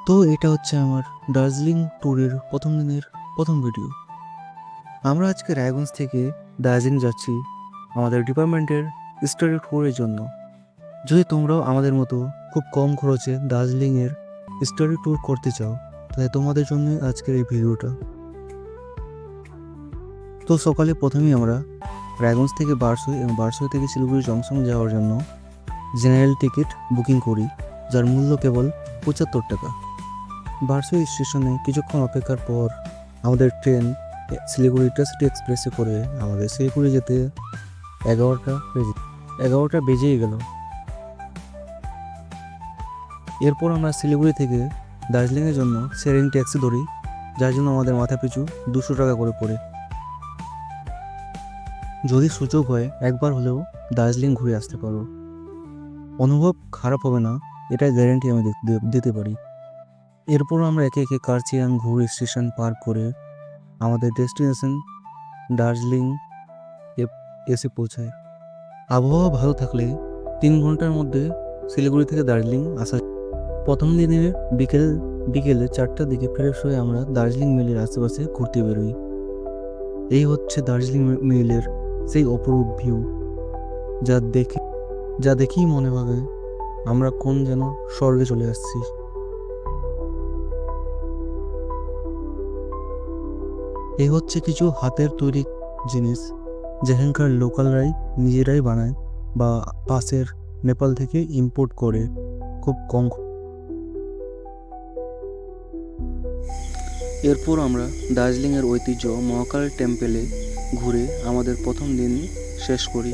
তো এটা হচ্ছে আমার দার্জিলিং ট্যুরের প্রথম দিনের প্রথম ভিডিও। আমরা আজকে রায়গঞ্জ থেকে দার্জিলিং যাচ্ছি আমাদের ডিপার্টমেন্টের স্টাডি ট্যুরের জন্য। যদি তোমরাও আমাদের মতো খুব কম খরচে দার্জিলিংয়ের স্টাডি ট্যুর করতে চাও, তাহলে তোমাদের জন্য আজকের এই ভিডিওটা। তো সকালে প্রথমেই আমরা রায়গঞ্জ থেকে বারসই এবং বারসই থেকে শিলিগুড়ি জংশন যাওয়ার জন্য জেনারেল টিকিট বুকিং করি, যার মূল্য কেবল 75 টাকা। বারসই স্টেশনে কিছুক্ষণ অপেক্ষার পর আমাদের ট্রেন শিলিগুড়ি ইন্টারসিটি এক্সপ্রেসে করে আমাদের শিলিগুড়ি যেতে 11টা বেজেই গেল। এরপর আমরা শিলিগুড়ি থেকে দার্জিলিংয়ের জন্য শেয়ারিং ট্যাক্সি ধরি, যার জন্য আমাদের মাথা পিছু 200 টাকা করে পড়ে। যদি সুযোগ হয় একবার হলেও দার্জিলিং ঘুরে আসতে পারো, অনুভব খারাপ হবে না, এটাই গ্যারেন্টি আমি দিতে পারি। এরপর আমরা একে একে কার্চিয়াং ঘুর স্টেশন পার করে আমাদের ডেস্টিনেশন দার্জিলিং এসে পৌঁছায়। আবহাওয়া ভালো থাকলে 3 ঘন্টার মধ্যে শিলিগুড়ি থেকে দার্জিলিং আসা। প্রথম দিনের বিকেলে 4টার দিকে ফ্রেশ হয়ে আমরা দার্জিলিং মিলের আশেপাশে ঘুরতে বেরোই। এই হচ্ছে দার্জিলিং মিলের সেই অপরূপ ভিউ, যা দেখেই মনে হবে আমরা কোন যেন স্বর্গে চলে আসছি। এই হচ্ছে কিছু হাতের তৈরি জিনিস, যেখানকার লোকালরাই নিজেরাই বানায় বা পাশের নেপাল থেকে ইম্পোর্ট করে খুব কম। এরপর আমরা দার্জিলিংয়ের ঐতিহ্য মহাকাল টেম্পেলে ঘুরে আমাদের প্রথম দিন শেষ করি।